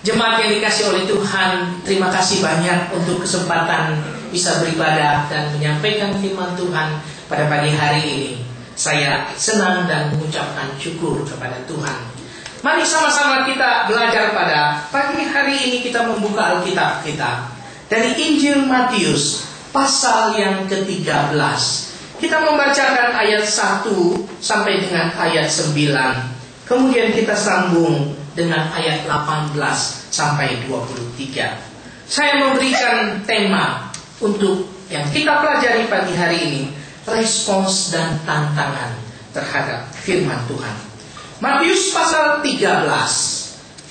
Jemaat yang dikasih oleh Tuhan, terima kasih banyak untuk kesempatan bisa beribadah dan menyampaikan firman Tuhan pada pagi hari ini. Saya senang dan mengucapkan syukur kepada Tuhan. Mari sama-sama kita belajar pada pagi hari ini. Kita membuka Alkitab kita dari Injil Matius pasal yang ke-13. Kita membacakan ayat 1 sampai dengan ayat 9. Kemudian kita sambung dengan ayat 18 sampai 23. Saya memberikan tema untuk yang kita pelajari pagi hari ini, respons dan tantangan terhadap firman Tuhan. Matius pasal 13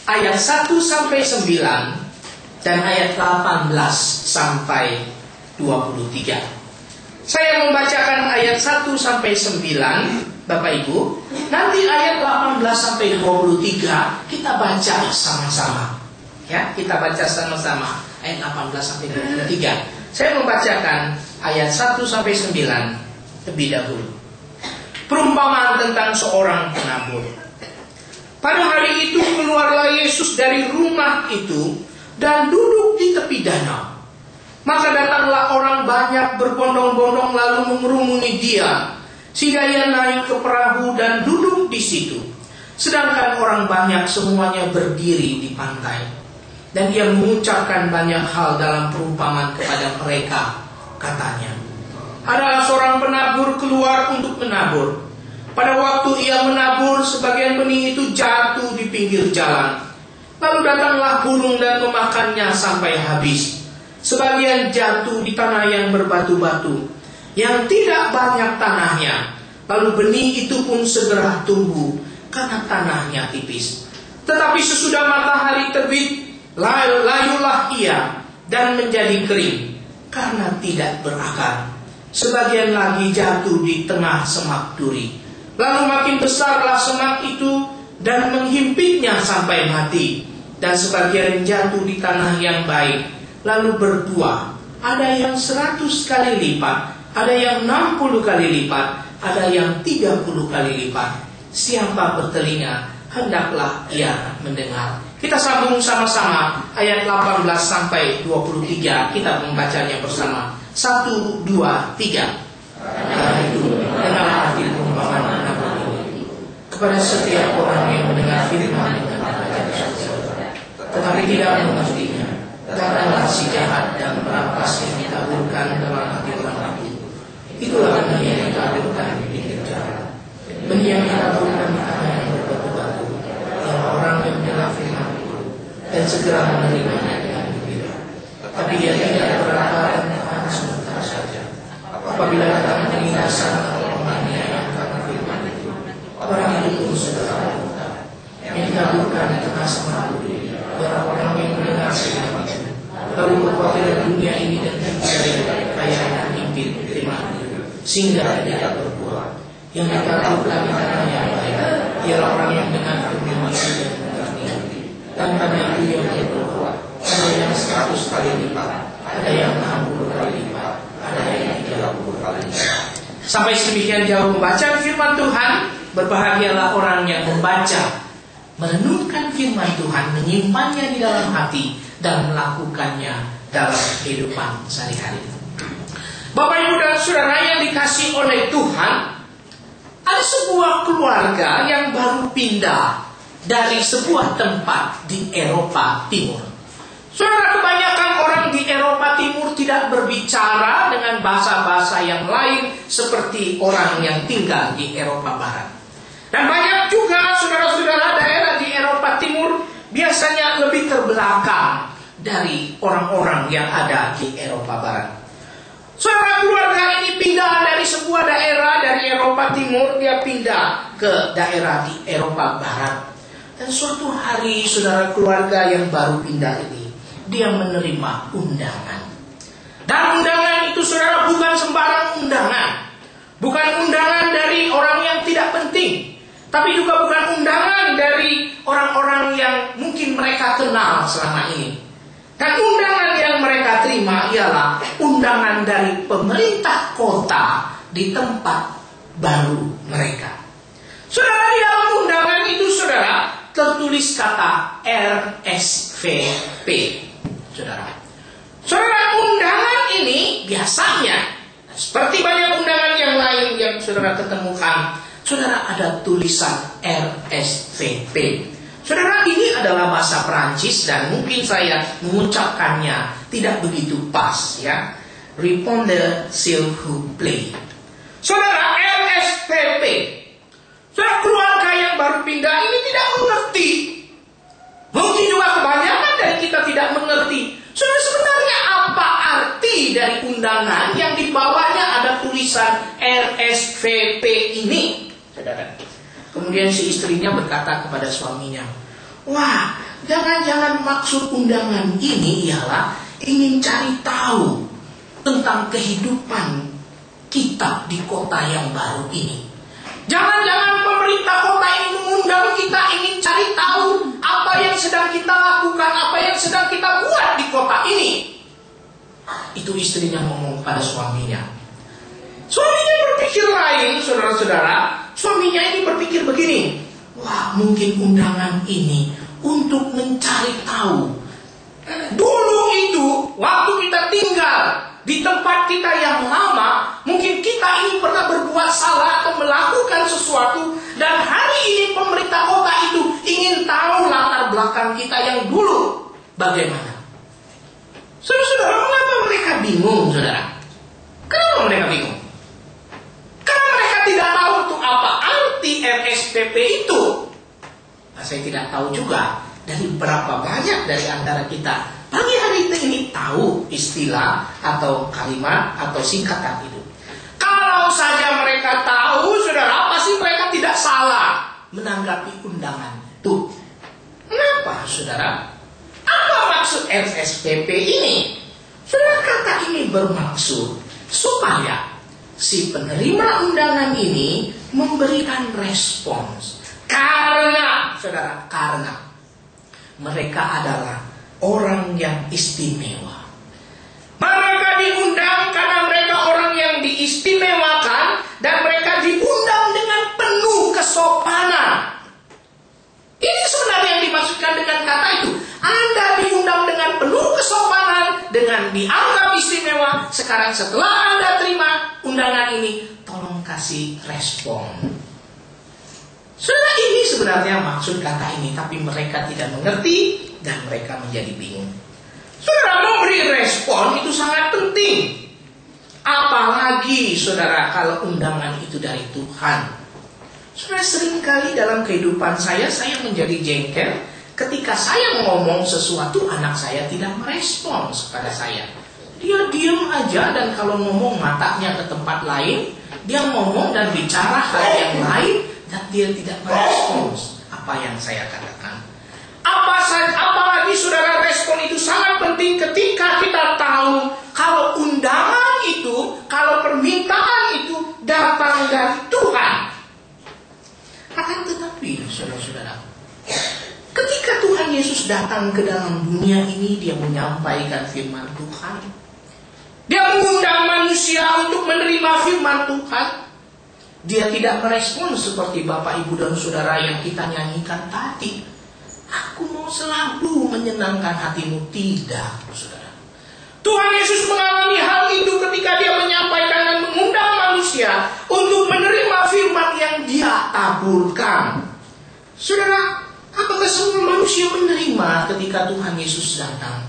ayat 1 sampai 9 dan ayat 18 sampai 23. Saya membacakan ayat 1 sampai 9. Bapak Ibu, nanti ayat 18 sampai 23 kita baca sama-sama. Ya, kita baca sama-sama ayat 18 sampai 23. Saya membacakan ayat 1 sampai 9 terlebih dahulu. Perumpamaan tentang seorang penabur. Pada hari itu keluarlah Yesus dari rumah itu dan duduk di tepi danau. Maka datanglah orang banyak berbondong-bondong lalu mengerumuni dia, sehingga ia naik ke perahu dan duduk di situ. Sedangkan orang banyak semuanya berdiri di pantai. Dan ia mengucapkan banyak hal dalam perumpamaan kepada mereka. Katanya, adalah seorang penabur keluar untuk menabur. Pada waktu ia menabur, sebagian benih itu jatuh di pinggir jalan. Lalu datanglah burung dan memakannya sampai habis. Sebagian jatuh di tanah yang berbatu-batu, yang tidak banyak tanahnya. Lalu benih itu pun segera tumbuh, karena tanahnya tipis. Tetapi sesudah matahari terbit, layulah ia dan menjadi kering, karena tidak berakar. Sebagian lagi jatuh di tengah semak duri. Lalu makin besarlah semak itu dan menghimpitnya sampai mati. Dan sebagian jatuh di tanah yang baik, lalu berbuah. Ada yang 100 kali lipat, ada yang 60 kali lipat, ada yang 30 kali lipat. Siapa bertelinga, hendaklah ia mendengar. Kita sambung sama-sama ayat 18 sampai 23. Kita membacanya bersama. 1, 2, 3. Karena itu, dengarlah arti perumpamaan ini kepada setiap orang yang mendengar firman dengan tetapi tidak mengertinya. Datanglah si jahat dan merampas yang ditaburkan dalam hati orang itu. Itulah benih yang ditaburkan di pinggir jalan. Benih yang ditaburkan di tanah yang berbatu-batu ialah orang yang mendengar firman itu dan segera menerimanya dengan gembira. Tapi dia tidak berakar dan tahan sebentar saja. Apabila datang penindasan atau penganiayaan karena firman itu, orang itu pun segera murtad. Yang ditaburkan di tengah semak duri ialah orang yang mendengar firman itu, lalu berkhawatir dunia ini dan mencari kekayaan yang himpit firman itu, sehingga tidak berbuah. Yang ditaburkan di tanah yang baik ialah orang yang mendengar firman itu dan mengerti. Dan tanah itu yang berbuah, ada yang 100 kali lipat, ada yang 60 kali lipat, ada yang 30 kali lipat. Sampai sedemikian jauh membaca firman Tuhan. Berbahagialah orang yang membaca, merenungkan firman Tuhan, menyimpannya di dalam hati dan melakukannya dalam kehidupan sehari-hari. Bapak, Ibu, dan saudara yang dikasih oleh Tuhan, ada sebuah keluarga yang baru pindah dari sebuah tempat di Eropa Timur. Saudara, kebanyakan orang di Eropa Timur tidak berbicara dengan bahasa-bahasa yang lain seperti orang yang tinggal di Eropa Barat. Dan banyak juga saudara-saudara daerah di Eropa Timur biasanya lebih terbelakang dari orang-orang yang ada di Eropa Barat. Saudara, keluarga ini pindah dari sebuah daerah dari Eropa Timur, dia pindah ke daerah di Eropa Barat. Dan suatu hari saudara, keluarga yang baru pindah ini, dia menerima undangan. Dan undangan itu saudara bukan sembarang undangan. Bukan undangan dari orang yang tidak penting, tapi juga bukan undangan dari orang-orang yang mungkin mereka kenal selama ini. Dan undangan yang mereka terima ialah undangan dari pemerintah kota di tempat baru mereka. Saudara, di dalam undangan itu saudara, tertulis kata RSVP. Saudara, undangan ini biasanya seperti banyak undangan yang lain yang saudara ketemukan, saudara, ada tulisan RSVP. Saudara, ini adalah bahasa Perancis dan mungkin saya mengucapkannya tidak begitu pas, ya. Répondez s'il vous plaît. Saudara, RSVP. Saudara, keluarga yang baru pindah ini tidak mengerti. Mungkin juga kebanyakan dari kita tidak mengerti. Saudara, sebenarnya apa arti dari undangan yang di bawahnya ada tulisan RSVP ini? Saudara, kemudian si istrinya berkata kepada suaminya, wah, jangan-jangan maksud undangan ini ialah ingin cari tahu tentang kehidupan kita di kota yang baru ini. Jangan-jangan pemerintah kota ini mengundang kita ingin cari tahu apa yang sedang kita lakukan, apa yang sedang kita buat di kota ini. Itu istrinya ngomong pada suaminya. Suaminya berpikir lain, saudara-saudara. Suaminya ini berpikir begini, wah, mungkin undangan ini untuk mencari tahu. Dulu itu, waktu kita tinggal di tempat kita yang lama, mungkin kita ini pernah berbuat salah atau melakukan sesuatu, dan hari ini pemerintah kota itu ingin tahu latar belakang kita yang dulu bagaimana. Saudara-saudara, mengapa mereka bingung, saudara? Kenapa mereka bingung? Karena mereka tidak tahu untuk apa arti RSVP itu. Nah, saya tidak tahu juga dari berapa banyak dari antara kita pagi hari ini tahu istilah atau kalimat atau singkatan itu. Kalau saja mereka tahu, saudara, pasti mereka tidak salah menanggapi undangan itu. Kenapa, saudara? Apa maksud RSVP ini? Saudara, kata ini bermaksud supaya si penerima undangan ini memberikan respons. Karena, saudara, karena mereka adalah orang yang istimewa. Mereka diundang karena mereka orang yang diistimewakan, dan mereka diundang dengan penuh kesopanan. Ini sebenarnya yang dimaksudkan dengan kata itu. Anda diundang dengan penuh kesopanan, dengan dianggap istimewa. Sekarang setelah Anda terima undangan ini, tolong kasih respon. Saudara, ini sebenarnya maksud kata ini, tapi mereka tidak mengerti dan mereka menjadi bingung. Saudara, memberi respon itu sangat penting. Apalagi, saudara, kalau undangan itu dari Tuhan. Saudara, seringkali dalam kehidupan saya menjadi jengkel ketika saya ngomong sesuatu, anak saya tidak merespons kepada saya. Dia diam aja, dan kalau ngomong matanya ke tempat lain. Dia ngomong dan bicara hal yang lain, dan dia tidak merespons apa yang saya katakan. Apalagi, saudara, respon itu sangat penting ketika kita tahu kalau undangan itu, kalau permintaan itu datang dari Tuhan. Akan tetapi, saudara-saudara, ketika Tuhan Yesus datang ke dalam dunia ini, dia menyampaikan firman Tuhan. Dia mengundang manusia untuk menerima firman Tuhan. Dia tidak merespon seperti Bapak, Ibu, dan Saudara yang kita nyanyikan tadi. Aku mau selalu menyenangkan hatimu. Tidak, saudara. Tuhan Yesus mengalami hal itu ketika dia menyampaikan dan mengundang manusia untuk menerima firman yang dia taburkan. Saudara, apakah semua manusia menerima ketika Tuhan Yesus datang?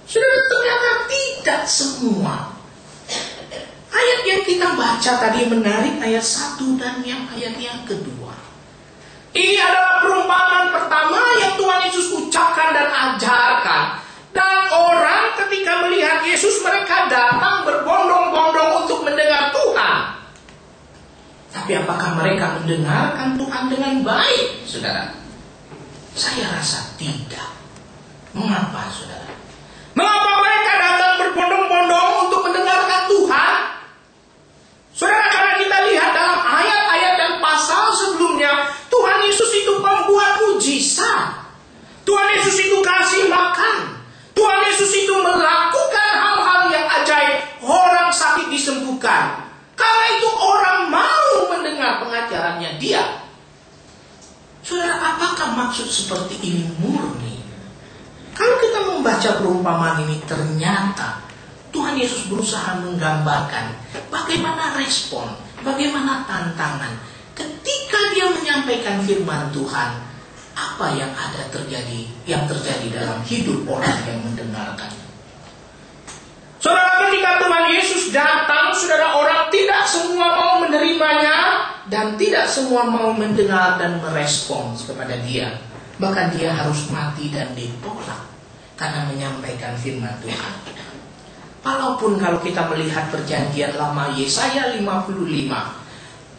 Saudara, ternyata tidak semua. Ayat yang kita baca tadi menarik, ayat 1 dan ayat yang kedua. Ini adalah perumpamaan pertama yang Tuhan Yesus ucapkan dan ajarkan. Dan orang ketika melihat Yesus, mereka datang berbondong-bondong untuk mendengar Tuhan. Tapi apakah mereka mendengarkan Tuhan dengan baik, saudara? Saya rasa tidak. Mengapa, saudara? Mengapa mereka datang berbondong-bondong untuk mendengarkan Tuhan? Saudara, karena kita lihat dalam ayat-ayat dan pasal sebelumnya, Tuhan Yesus itu membuat mujizat. Tuhan Yesus itu kasih makan. Tuhan Yesus itu melakukan hal-hal yang ajaib. Orang sakit disembuhkan. Karena itu orang mau mendengar pengajarannya dia. Saudara, apakah maksud seperti ini murni? Kalau kita membaca perumpamaan ini, ternyata Tuhan Yesus berusaha menggambarkan bagaimana respon, bagaimana tantangan ketika dia menyampaikan firman Tuhan. Apa yang terjadi dalam hidup orang yang mendengarkan. Saudara, ketika Tuhan Yesus datang, saudara, orang tidak semua mau menerimanya dan tidak semua mau mendengar dan merespons kepada dia. Bahkan dia harus mati dan ditolak karena menyampaikan firman Tuhan. Walaupun kalau kita melihat perjanjian lama Yesaya 55,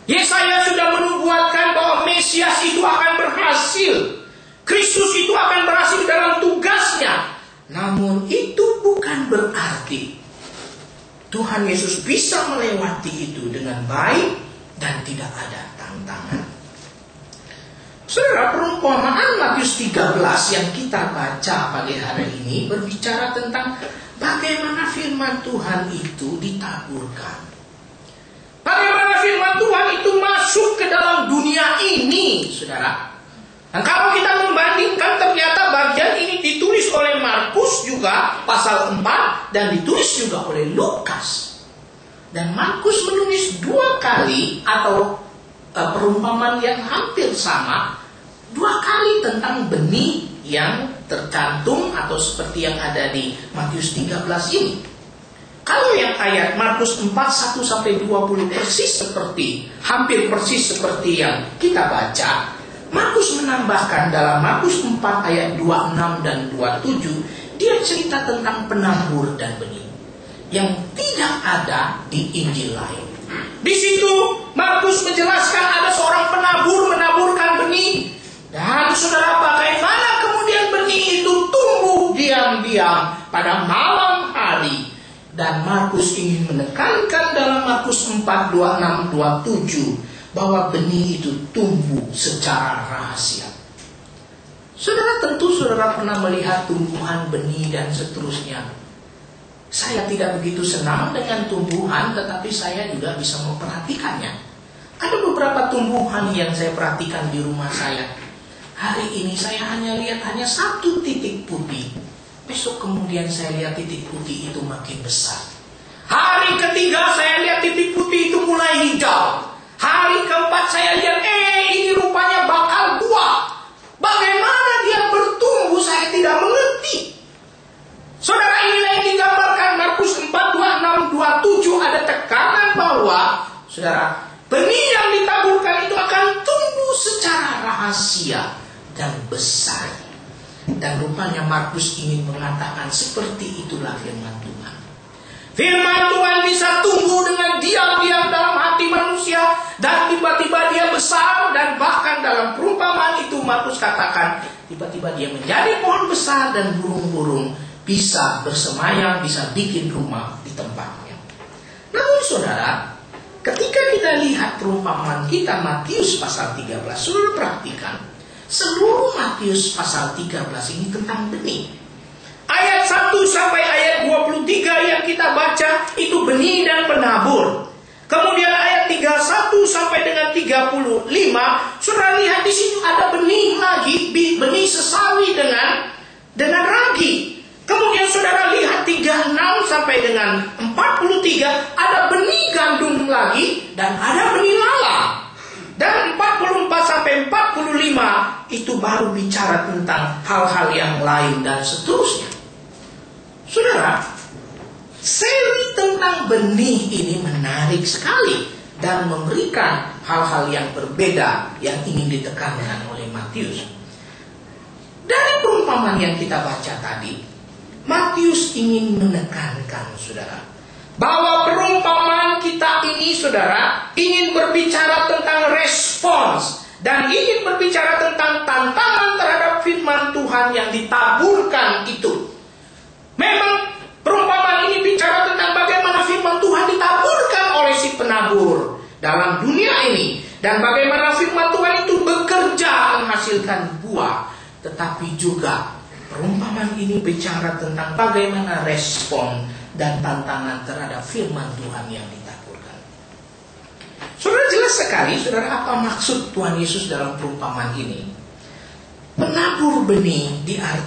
Yesaya sudah menubuatkan bahwa Mesias itu akan berhasil. Kristus itu akan berhasil dalam tugasnya. Namun itu bukan berarti Tuhan Yesus bisa melewati itu dengan baik dan tidak ada tantangan. Saudara, perumpamaan Matius 13 yang kita baca pagi hari ini berbicara tentang bagaimana firman Tuhan itu ditaburkan. Bagaimana firman Tuhan itu masuk ke dalam dunia ini, saudara. Dan kalau kita membandingkan, ternyata bagian ini ditulis oleh Markus juga pasal 4 dan ditulis juga oleh Lukas. Dan Markus menulis 2 kali atau perumpamaan yang hampir sama, 2 kali tentang benih yang tercantum atau seperti yang ada di Matius 13 ini. Kalau yang ayat Markus 4, 1-20 hampir persis seperti yang kita baca, Markus menambahkan dalam Markus 4 ayat 26 dan 27, dia cerita tentang penabur dan benih yang tidak ada di Injil lain. Di situ Markus menjelaskan ada seorang penabur menaburkan benih, dan saudara, bagaimana kemudian benih itu tumbuh diam-diam pada malam hari. Dan Markus ingin menekankan dalam Markus 4, 26, 27 bahwa benih itu tumbuh secara rahasia. Saudara, tentu saudara pernah melihat tumbuhan benih dan seterusnya. Saya tidak begitu senang dengan tumbuhan, tetapi saya juga bisa memperhatikannya. Ada beberapa tumbuhan yang saya perhatikan di rumah saya. Hari ini saya hanya lihat satu titik putih. Besok kemudian saya lihat titik putih itu makin besar. Hari ketiga saya lihat titik putih itu mulai hijau. Hari keempat saya lihat, ini rupanya bakal buah. Bagaimana dia bertumbuh saya tidak mengerti. Saudara, inilah yang digambarkan Markus 4, 26, 27. Ada tekanan bahwa, saudara, benih yang ditaburkan itu akan tumbuh secara rahasia dan besar. Dan rupanya Markus ingin mengatakan seperti itulah firman Tuhan. Firman Tuhan bisa tumbuh dengan diam-diam dalam hati manusia, dan tiba-tiba dia besar, dan bahkan dalam perumpamaan itu Markus katakan tiba-tiba dia menjadi pohon besar dan burung-burung bisa bersemayam, bisa bikin rumah di tempatnya. Namun saudara, ketika kita lihat perumpamaan kita Matius pasal 13, saudara perhatikan seluruh Matius pasal 13 ini tentang benih. Ayat 1 sampai ayat 23 yang kita baca itu benih dan penabur. Kemudian ayat 31 sampai dengan 35, saudara lihat di situ ada benih lagi, benih sesawi dengan ragi. Kemudian saudara lihat 36 sampai dengan 43 ada benih gandum lagi dan ada benih lalang. Dan 44 sampai 45 itu baru bicara tentang hal-hal yang lain dan seterusnya. Saudara, seri tentang benih ini menarik sekali dan memberikan hal-hal yang berbeda yang ingin ditekankan oleh Matius. Dari perumpamaan yang kita baca tadi, Matius ingin menekankan, saudara, bahwa perumpamaan kita ini, saudara, ingin berbicara tentang respons dan ingin berbicara tentang tantangan terhadap firman Tuhan yang ditaburkan itu. Memang perumpamaan ini bicara tentang bagaimana firman Tuhan ditaburkan oleh si penabur dalam dunia ini, dan bagaimana firman Tuhan itu bekerja menghasilkan buah. Tetapi juga perumpamaan ini bicara tentang bagaimana respon dan tantangan terhadap firman Tuhan yang ditaburkan. Saudara, Jelas sekali, saudara, apa maksud Tuhan Yesus dalam perumpamaan ini? Penabur benih diartikan